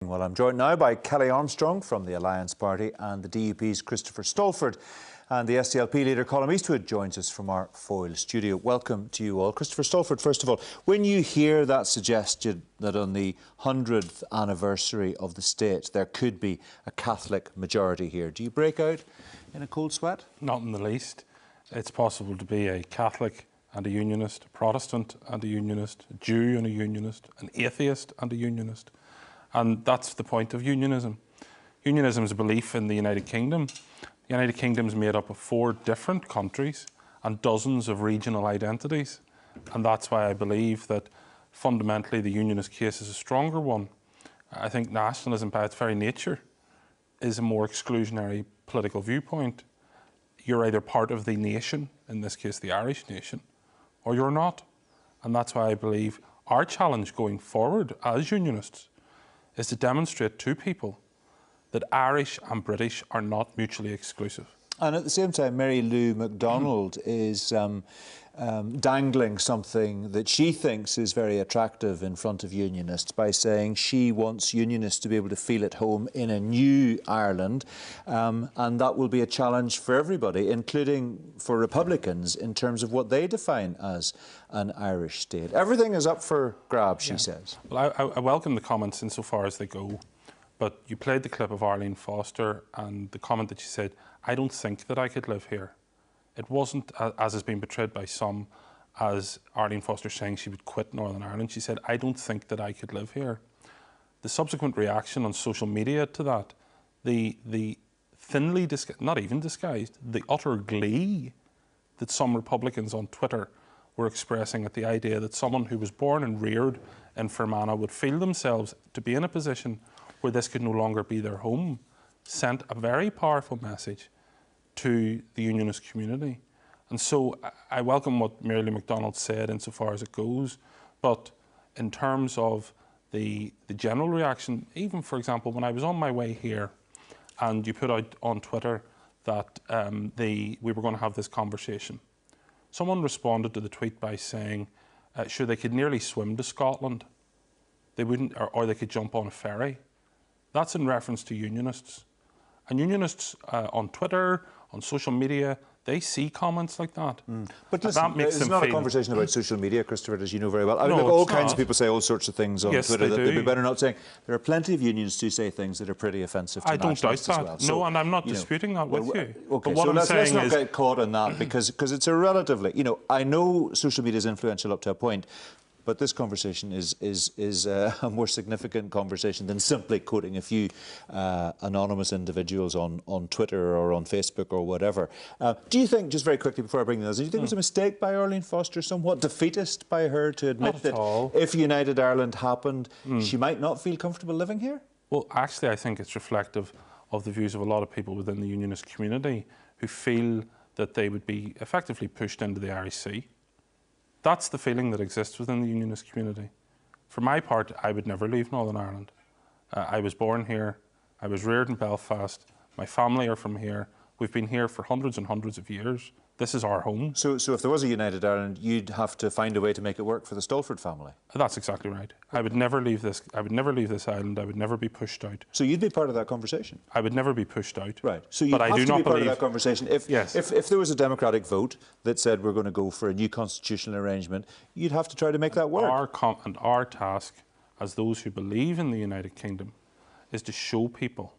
speaking. Well, I'm joined now by Kellie Armstrong from the Alliance Party and the DUP's Christopher Stalford. And the SDLP leader, Colum Eastwood, joins us from our Foyle studio. Welcome to you all. Christopher Stalford, first of all, when you hear that suggestion that on the 100th anniversary of the state there could be a Catholic majority here, do you break out in a cold sweat? Not in the least. It's possible to be a Catholic and a Unionist, a Protestant and a Unionist, a Jew and a Unionist, an atheist and a Unionist. And that's the point of unionism. Unionism is a belief in the United Kingdom. The United Kingdom is made up of 4 different countries and dozens of regional identities. And that's why I believe that fundamentally the Unionist case is a stronger one. I think nationalism by its very nature is a more exclusionary political viewpoint. You're either part of the nation, in this case the Irish nation, or you're not. And that's why I believe our challenge going forward as Unionists is to demonstrate to people that Irish and British are not mutually exclusive. And at the same time, Mary Lou MacDonald is dangling something that she thinks is very attractive in front of Unionists by saying she wants Unionists to be able to feel at home in a new Ireland, and that will be a challenge for everybody, including for Republicans, in terms of what they define as an Irish state. Everything is up for grabs, she says. Well, I welcome the comments insofar as they go, but you played the clip of Arlene Foster and the comment that she said, I don't think that I could live here. It wasn't, as has been portrayed by some, as Arlene Foster saying she would quit Northern Ireland. She said, I don't think that I could live here. The subsequent reaction on social media to that, the thinly disguised, not even disguised, the utter glee that some Republicans on Twitter were expressing at the idea that someone who was born and reared in Fermanagh would feel themselves to be in a position where this could no longer be their home, sent a very powerful message to the Unionist community. And so I welcome what Mary Lou MacDonald said insofar as it goes, but in terms of the general reaction, even for example, when I was on my way here and you put out on Twitter that we were going to have this conversation, someone responded to the tweet by saying, sure, they could nearly swim to Scotland. They wouldn't, or they could jump on a ferry. That's in reference to Unionists. And Unionists on Twitter, on social media, they see comments like that. But listen, that makes it's not a conversation about social media, Christopher, as you know very well. I mean, No, look, all it's kinds not. of people say all sorts of things on Yes, Twitter they that they'd be do. better not saying. There are plenty of Unionists who say things that are pretty offensive to I don't doubt nationalists as that. well. No, So, and I'm not you know, disputing that with you. Okay, But what so I'm let's saying not is, get caught on that because it's a relatively, you know, I know social media is influential up to a point, but this conversation is a more significant conversation than simply quoting a few anonymous individuals on Twitter or on Facebook or whatever. Do you think, just very quickly before I bring those, do you think it was a mistake by Arlene Foster, somewhat defeatist by her to admit Not at that all. if United Ireland happened, she might not feel comfortable living here? well, actually, I think it's reflective of the views of a lot of people within the Unionist community who feel that they would be effectively pushed into the Irish Sea. That's the feeling that exists within the Unionist community. For my part, I would never leave Northern Ireland. I was born here, I was reared in Belfast, my family are from here, we've been here for hundreds and hundreds of years. This is our home. So if there was a United Ireland, you'd have to find a way to make it work for the Stalford family? That's exactly right. I would never leave this island, I would never be pushed out. So you'd be part of that conversation? I would never be pushed out. Right. So you but have I do to not be part believe of that conversation. If there was a democratic vote that said we're going to go for a new constitutional arrangement, you'd have to try to make that work. Our task, as those who believe in the United Kingdom, is to show people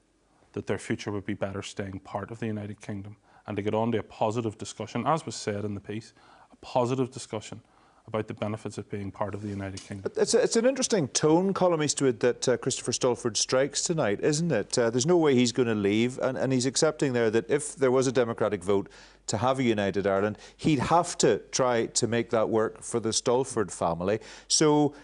that their future would be better staying part of the United Kingdom and to get on to a positive discussion, as was said in the piece, a positive discussion about the benefits of being part of the United Kingdom. It's an interesting tone, Colum Eastwood, that Christopher Stalford strikes tonight, isn't it? There's no way he's going to leave, and he's accepting there that if there was a democratic vote to have a United Ireland, he'd have to try to make that work for the Stalford family. So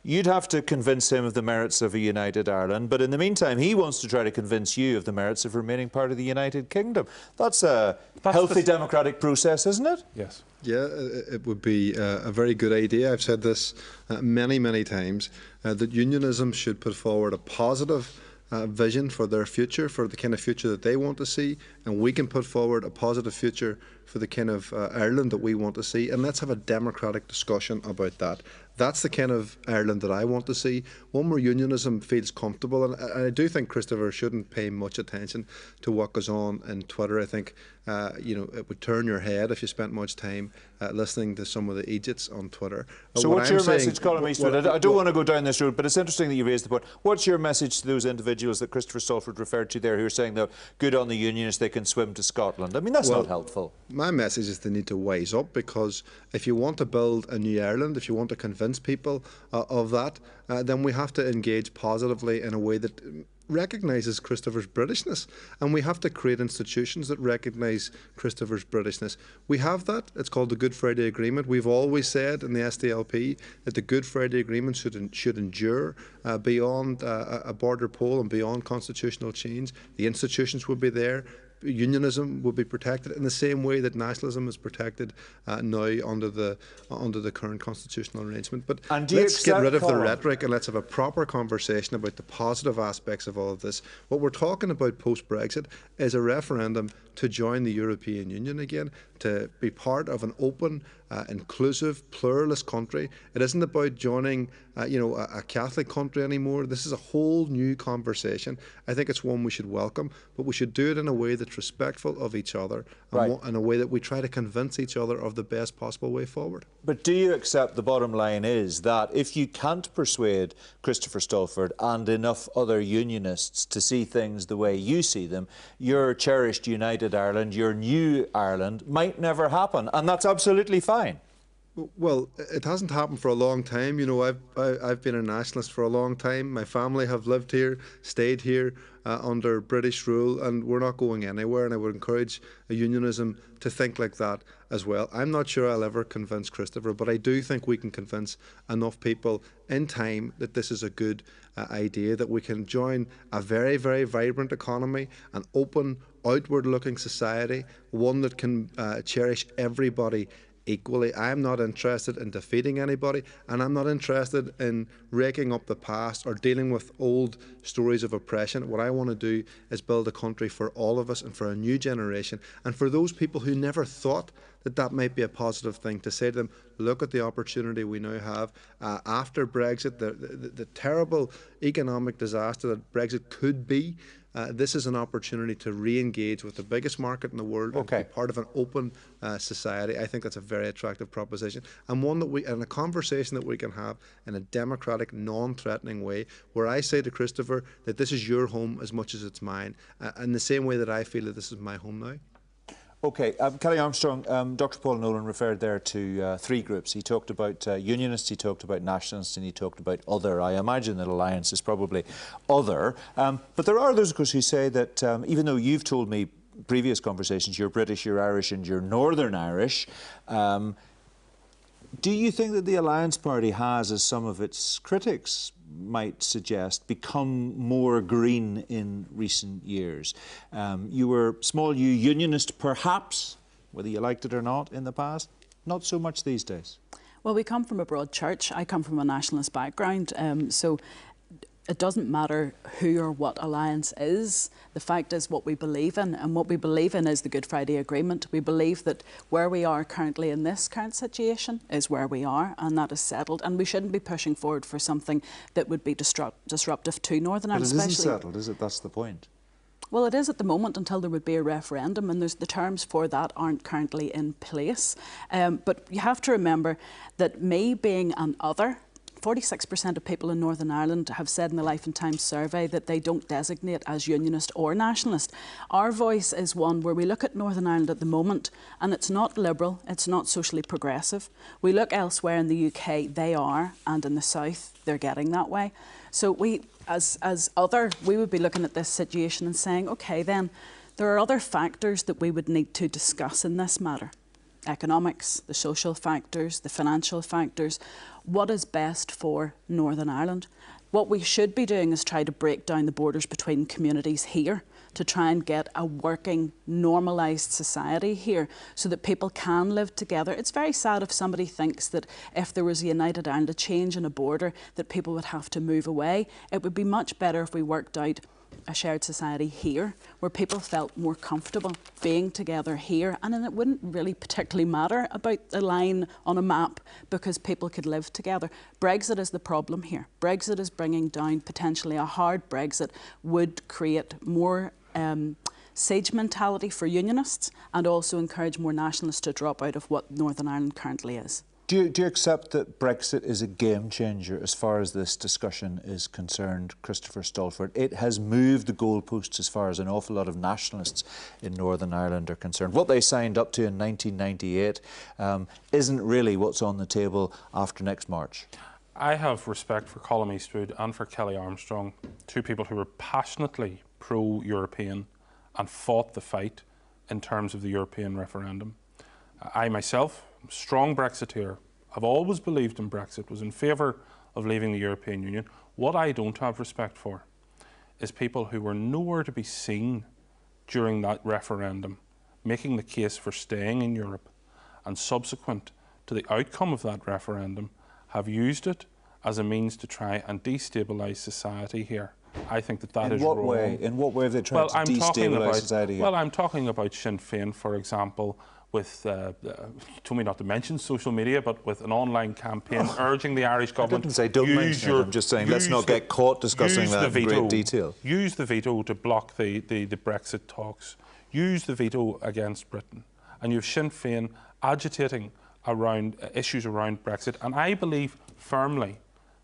you'd have to convince him of the merits of a United Ireland, but in the meantime, he wants to try to convince you of the merits of remaining part of the United Kingdom. That's a healthy democratic process, isn't it? Yes. Yeah, it would be a very good idea. I've said this many, many times, that unionism should put forward a positive vision for their future, for the kind of future that they want to see, and we can put forward a positive future for the kind of Ireland that we want to see, and let's have a democratic discussion about that. That's the kind of Ireland that I want to see, one where unionism feels comfortable. And I do think Christopher shouldn't pay much attention to what goes on in Twitter. I think it would turn your head if you spent much time listening to some of the idiots on Twitter. So what's your message, Colum Eastwood? I don't want to go down this road, but it's interesting that you raised the point. What's your message to those individuals that Christopher Stalford referred to there who are saying that good on the Unionists, they can swim to Scotland? I mean, that's not helpful. My message is they need to wise up, because if you want to build a new Ireland, if you want to convince people of that, then we have to engage positively in a way that recognises Christopher's Britishness, and we have to create institutions that recognise Christopher's Britishness. We have that. It's called the Good Friday Agreement. We've always said in the SDLP that the Good Friday Agreement should endure beyond a border poll and beyond constitutional change. The institutions would be there. Unionism would be protected in the same way that nationalism is protected now under the current constitutional arrangement. But let's get rid of the rhetoric and let's have a proper conversation about the positive aspects of all of this. What we're talking about post-Brexit is a referendum to join the European Union again, to be part of an open, inclusive, pluralist country. It isn't about joining, a Catholic country anymore. This is a whole new conversation. I think it's one we should welcome, but we should do it in a way that's respectful of each other, and in a way that we try to convince each other of the best possible way forward. But do you accept the bottom line is that if you can't persuade Christopher Stalford and enough other Unionists to see things the way you see them, your cherished United Ireland, your new Ireland, might never happen, and that's absolutely fine? Well, it hasn't happened for a long time. I've been a nationalist for a long time. My family have lived here, stayed here under British rule, and we're not going anywhere. And I would encourage unionism to think like that as well. I'm not sure I'll ever convince Christopher, but I do think we can convince enough people in time that this is a good idea, that we can join a very, very vibrant economy, an open, outward-looking society, one that can cherish everybody equally. I'm not interested in defeating anybody, and I'm not interested in raking up the past or dealing with old stories of oppression. What I want to do is build a country for all of us and for a new generation, and for those people who never thought that might be a positive thing, to say to them, look at the opportunity we now have after Brexit, the terrible economic disaster that Brexit could be. This is an opportunity to re-engage with the biggest market in the world and be part of an open society. I think that's a very attractive proposition, and one that and a conversation that we can have in a democratic, non-threatening way, where I say to Christopher that this is your home as much as it's mine, in the same way that I feel that this is my home now. OK, Kellie Armstrong, Dr. Paul Nolan referred there to three groups. He talked about Unionists, he talked about Nationalists, and he talked about other. I imagine that Alliance is probably other. But there are those, of course, who say that even though you've told me previous conversations, you're British, you're Irish and you're Northern Irish, do you think that the Alliance Party has, as some of its critics might suggest, become more green in recent years? You were small U Unionist, perhaps, whether you liked it or not in the past. Not so much these days. Well, we come from a broad church. I come from a nationalist background, so it doesn't matter who or what alliance is. The fact is what we believe in, and what we believe in is the Good Friday Agreement. We believe that where we are currently in this current situation is where we are, and that is settled, and we shouldn't be pushing forward for something that would be disruptive to Northern Ireland. But it isn't settled, is it? That's the point. Well, it is at the moment, until there would be a referendum, and the terms for that aren't currently in place. But you have to remember that me being an other, 46% of people in Northern Ireland have said in the Life and Times survey that they don't designate as Unionist or Nationalist. Our voice is one where we look at Northern Ireland at the moment, and it's not liberal, it's not socially progressive. We look elsewhere in the UK, they are, and in the South, they're getting that way. So we, as other, we would be looking at this situation and saying, OK, then there are other factors that we would need to discuss in this matter. Economics, the social factors, the financial factors. What is best for Northern Ireland? What we should be doing is try to break down the borders between communities here to try and get a working, normalised society here so that people can live together. It's very sad if somebody thinks that if there was a United Ireland, a change in a border, that people would have to move away. It would be much better if we worked out a shared society here where people felt more comfortable being together here, and then it wouldn't really particularly matter about a line on a map because people could live together. Brexit is the problem here. Brexit is bringing down potentially a hard Brexit would create more siege mentality for Unionists and also encourage more nationalists to drop out of what Northern Ireland currently is. Do you accept that Brexit is a game changer as far as this discussion is concerned, Christopher Stalford? It has moved the goalposts as far as an awful lot of nationalists in Northern Ireland are concerned. What they signed up to in 1998 isn't really what's on the table after next March. I have respect for Colum Eastwood and for Kellie Armstrong, two people who were passionately pro-European and fought the fight in terms of the European referendum. I myself, strong Brexiteer, have always believed in Brexit, was in favour of leaving the European Union. What I don't have respect for is people who were nowhere to be seen during that referendum, making the case for staying in Europe, and subsequent to the outcome of that referendum, have used it as a means to try and destabilise society here. I think that is wrong. In what way have they tried to destabilise society here? Well, I'm talking about Sinn Féin, for example, with, told me not to mention social media, but with an online campaign urging the Irish government... I didn't say don't mention it, I'm just saying let's not get caught discussing that in great detail. Use the veto to block the Brexit talks. Use the veto against Britain. And you have Sinn Féin agitating around issues around Brexit. And I believe firmly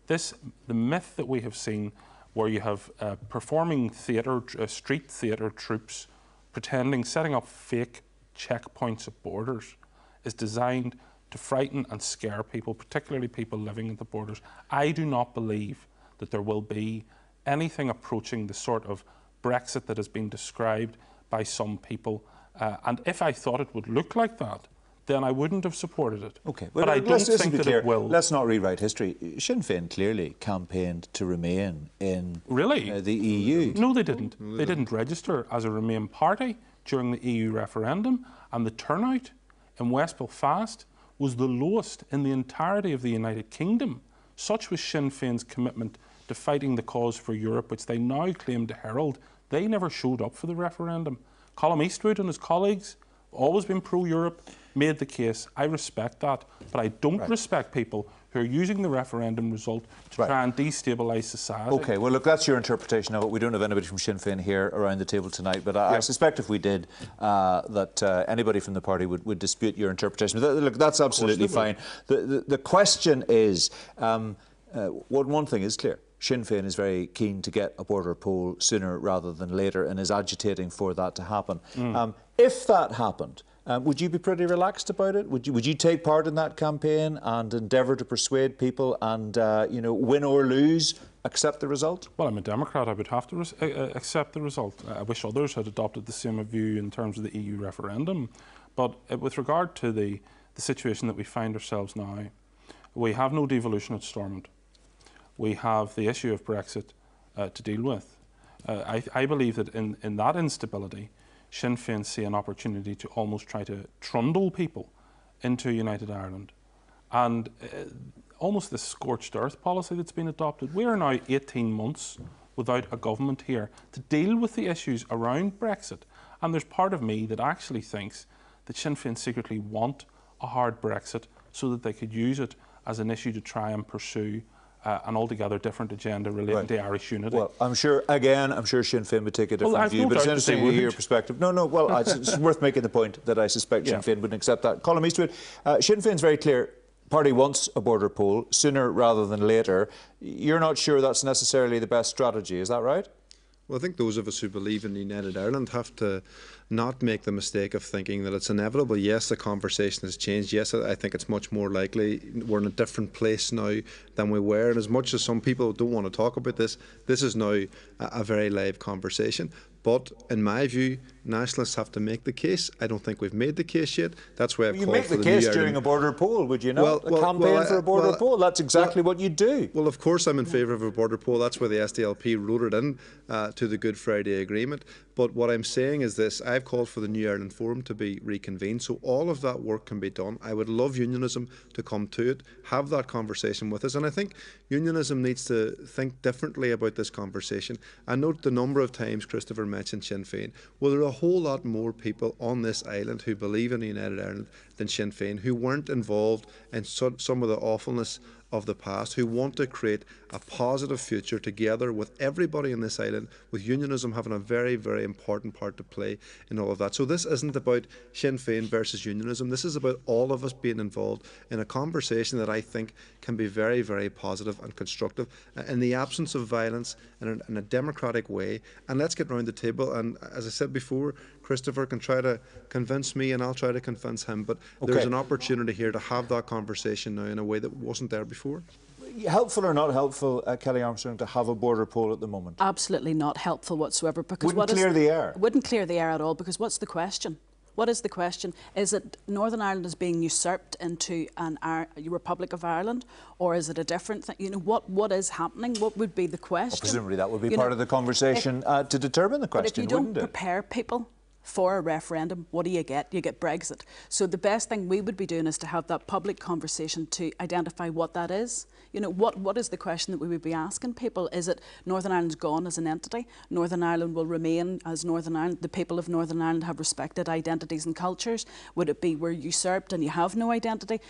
the myth that we have seen where you have performing theatre, street theatre troops pretending, setting up fake checkpoints at borders, is designed to frighten and scare people, particularly people living at the borders. I do not believe that there will be anything approaching the sort of Brexit that has been described by some people. And if I thought it would look like that, then I wouldn't have supported it. Okay, but I don't think that it will. Let's not rewrite history. Sinn Féin clearly campaigned to remain in the EU. No, they didn't. They didn't register as a Remain party during the EU referendum, and the turnout in West Belfast was the lowest in the entirety of the United Kingdom. Such was Sinn Féin's commitment to fighting the cause for Europe, which they now claim to herald. They never showed up for the referendum. Colum Eastwood and his colleagues, always been pro-Europe, made the case. I respect that, but I don't respect people who are using the referendum result to try and destabilise society. OK, well, look, that's your interpretation of it. We don't have anybody from Sinn Féin here around the table tonight, but I suspect if we did, that anybody from the party would dispute your interpretation. But look, that's absolutely fine. The question is, one thing is clear. Sinn Féin is very keen to get a border poll sooner rather than later and is agitating for that to happen. If that happened, would you be pretty relaxed about it? Would you take part in that campaign and endeavour to persuade people and, win or lose, accept the result? Well, I'm a Democrat. I would have to accept the result. I wish others had adopted the same view in terms of the EU referendum. But with regard to the situation that we find ourselves now, we have no devolution at Stormont. We have the issue of Brexit to deal with. I believe that in that instability, Sinn Féin see an opportunity to almost try to trundle people into United Ireland. And almost this scorched earth policy that's been adopted. We are now 18 months without a government here to deal with the issues around Brexit. And there's part of me that actually thinks that Sinn Féin secretly want a hard Brexit so that they could use it as an issue to try and pursue an altogether different agenda relating to Irish unity. Well, I'm sure Sinn Féin would take a different view, but it's interesting to hear your perspective. No, it's worth making the point that I suspect Sinn Féin wouldn't accept that. Colum Eastwood, Sinn Féin's very clear. Party wants a border poll sooner rather than later. You're not sure that's necessarily the best strategy, is that right? Well, I think those of us who believe in United Ireland have to not make the mistake of thinking that it's inevitable. Yes, the conversation has changed. Yes, I think it's much more likely. We're in a different place now than we were. And as much as some people don't want to talk about this, this is now a very live conversation. But in my view, nationalists have to make the case. I don't think we've made the case yet. That's why I've called for the You make the case during a border poll, would you not? A campaign for a border poll. That's exactly what you do. Well, of course I'm in favour of a border poll. That's why the SDLP wrote it in to the Good Friday Agreement. But what I'm saying is this: I've called for the New Ireland Forum to be reconvened, so all of that work can be done. I would love Unionism to come to it, have that conversation with us, and I think Unionism needs to think differently about this conversation. I note the number of times Christopher mentioned Sinn Féin. Well, there are a whole lot more people on this island who believe in a United Ireland than Sinn Féin, who weren't involved in some of the awfulness of the past, who want to create a positive future together with everybody in this island, with Unionism having a very, very important part to play in all of that. So this isn't about Sinn Féin versus Unionism. This is about all of us being involved in a conversation that I think can be very, very positive and constructive in the absence of violence in a democratic way. And let's get round the table. And as I said before, Christopher can try to convince me and I'll try to convince him, but there's an opportunity here to have that conversation now in a way that wasn't there before. Helpful or not helpful, Kellie Armstrong, to have a border poll at the moment? Absolutely not helpful whatsoever. Because wouldn't clear the air. Wouldn't clear the air at all, because what's the question? What is the question? Is it Northern Ireland is being usurped into a Republic of Ireland, or is it a different thing? You know, what is happening? What would be the question? Well, presumably that would be part of the conversation to determine the question, but if you don't prepare people for a referendum, what do? You get Brexit. So the best thing we would be doing is to have that public conversation to identify what that is. You know, what is the question that we would be asking people? Is it Northern Ireland's gone as an entity? Northern Ireland will remain as Northern Ireland. The people of Northern Ireland have respected identities and cultures. Would it be we're usurped and you have no identity?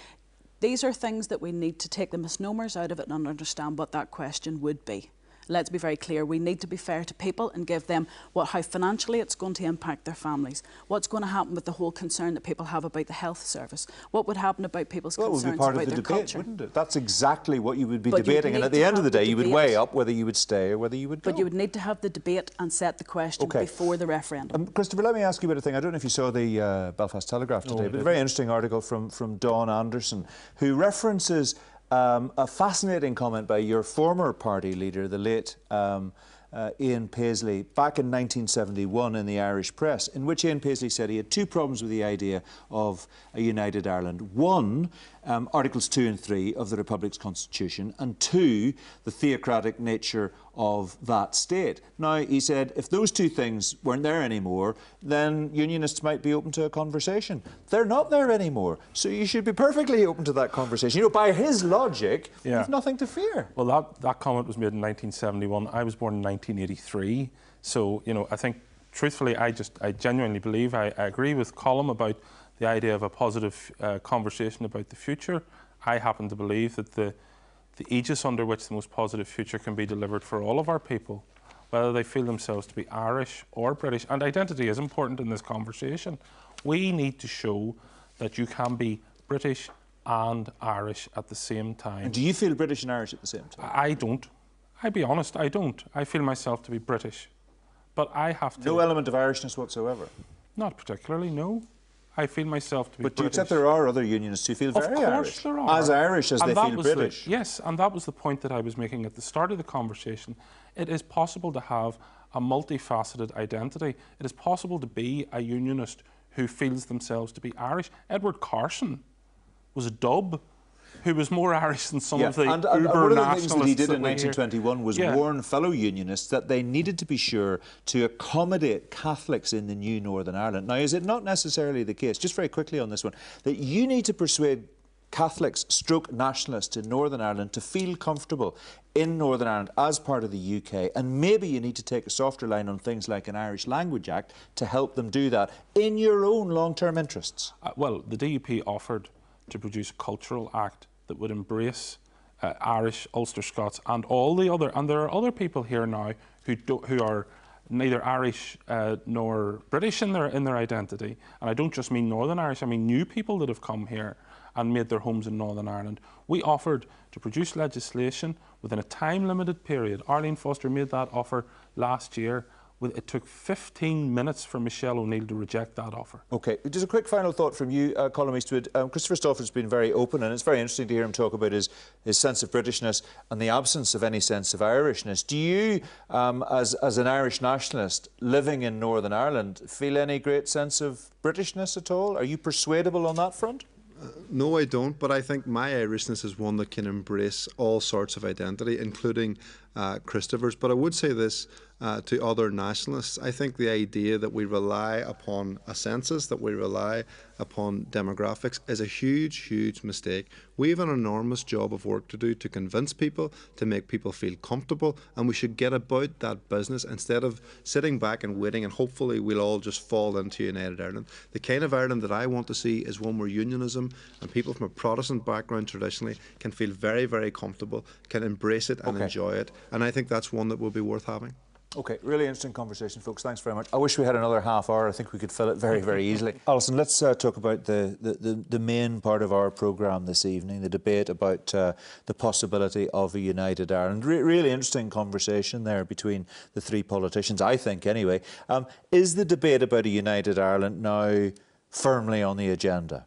These are things that we need to take the misnomers out of it and understand what that question would be. Let's be very clear, we need to be fair to people and give them how financially it's going to impact their families, what's going to happen with the whole concern that people have about the health service, what would happen about people's concerns about their culture. That would be part of the debate, wouldn't it? That's exactly what you would be debating, and at the end of the day you would weigh up whether you would stay or whether you would go. But you would need to have the debate and set the question before the referendum. Christopher, let me ask you about a thing. I don't know if you saw the Belfast Telegraph today, but a very interesting article from Dawn Anderson, who references a fascinating comment by your former party leader, the late Ian Paisley, back in 1971 in the Irish press, in which Ian Paisley said he had two problems with the idea of a united Ireland. One, Articles 2 and 3 of the Republic's Constitution, and two, the theocratic nature of that state. Now, he said, if those two things weren't there anymore, then Unionists might be open to a conversation. They're not there anymore, so you should be perfectly open to that conversation. You know, by his logic, you've nothing to fear. Well, that comment was made in 1971. I was born in 1983, so, you know, I think, truthfully, I genuinely believe, I agree with Colum about the idea of a positive conversation about the future. I happen to believe that the aegis under which the most positive future can be delivered for all of our people, whether they feel themselves to be Irish or British, and identity is important in this conversation. We need to show that you can be British and Irish at the same time. And do you feel British and Irish at the same time? I don't. I'll be honest, I don't. I feel myself to be British. But I have to... No element of Irishness whatsoever? Not particularly, no. I feel myself to be British. But do you accept there are other Unionists who feel very Irish? Of course there are. As Irish as they feel British? Yes, and that was the point that I was making at the start of the conversation. It is possible to have a multifaceted identity. It is possible to be a Unionist who feels themselves to be Irish. Edward Carson was a Dub who was more Irish than some of the uber-nationalists. One of the things that he did in 1921 was warn fellow Unionists that they needed to be sure to accommodate Catholics in the new Northern Ireland. Now, is it not necessarily the case, just very quickly on this one, that you need to persuade Catholics stroke nationalists in Northern Ireland to feel comfortable in Northern Ireland as part of the UK, and maybe you need to take a softer line on things like an Irish Language Act to help them do that in your own long-term interests? Well, the DUP offered to produce a cultural act that would embrace Irish, Ulster Scots and all the other, and there are other people here now who are neither Irish nor British in their identity, and I don't just mean Northern Irish, I mean new people that have come here and made their homes in Northern Ireland. We offered to produce legislation within a time-limited period. Arlene Foster made that offer last year. It took 15 minutes for Michelle O'Neill to reject that offer. OK, just a quick final thought from you, Colum Eastwood. Christopher Stalford's been very open, and it's very interesting to hear him talk about his sense of Britishness and the absence of any sense of Irishness. Do you, as an Irish nationalist living in Northern Ireland, feel any great sense of Britishness at all? Are you persuadable on that front? No, I don't, but I think my Irishness is one that can embrace all sorts of identity, including Christopher's. But I would say this to other nationalists. I think the idea that we rely upon a census, that we rely upon demographics, is a huge, huge mistake. We have an enormous job of work to do to convince people, to make people feel comfortable, and we should get about that business instead of sitting back and waiting and hopefully we'll all just fall into United Ireland. The kind of Ireland that I want to see is one where unionism and people from a Protestant background traditionally can feel very, very comfortable, can embrace it and enjoy it, and I think that's one that will be worth having. OK, really interesting conversation, folks. Thanks very much. I wish we had another half hour. I think we could fill it very, very easily. Alison, let's talk about the main part of our programme this evening, the debate about the possibility of a united Ireland. Really interesting conversation there between the three politicians, I think, anyway. Is the debate about a united Ireland now firmly on the agenda?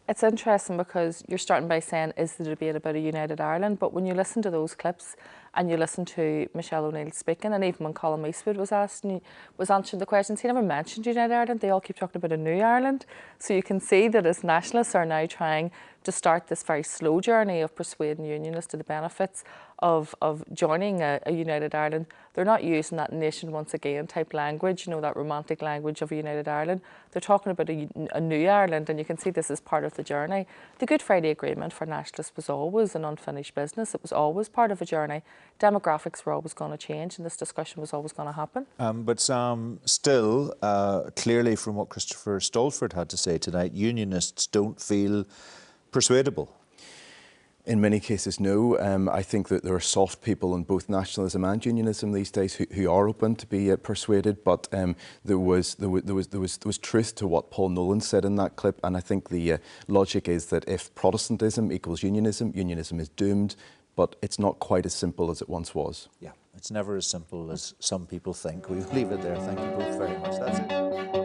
It's interesting because you're starting by saying, is the debate about a united Ireland? But when you listen to those clips and you listen to Michelle O'Neill speaking, and even when Colum Eastwood was answering the questions, he never mentioned United Ireland. They all keep talking about a new Ireland. So you can see that as nationalists are now trying to start this very slow journey of persuading unionists to the benefits of joining a united Ireland. They're not using that nation once again type language, you know, that romantic language of a united Ireland. They're talking about a new Ireland, and you can see this is part of the journey. The Good Friday Agreement for nationalists was always an unfinished business. It was always part of a journey. Demographics were always going to change, and this discussion was always going to happen. But Sam, still, clearly from what Christopher Stalford had to say tonight, unionists don't feel persuadable. In many cases, no. I think that there are soft people in both nationalism and unionism these days who are open to be persuaded. But there was truth to what Paul Nolan said in that clip, and I think the logic is that if Protestantism equals unionism, unionism is doomed. But it's not quite as simple as it once was. Yeah, it's never as simple as some people think. We'll leave it there. Thank you both very much. That's it.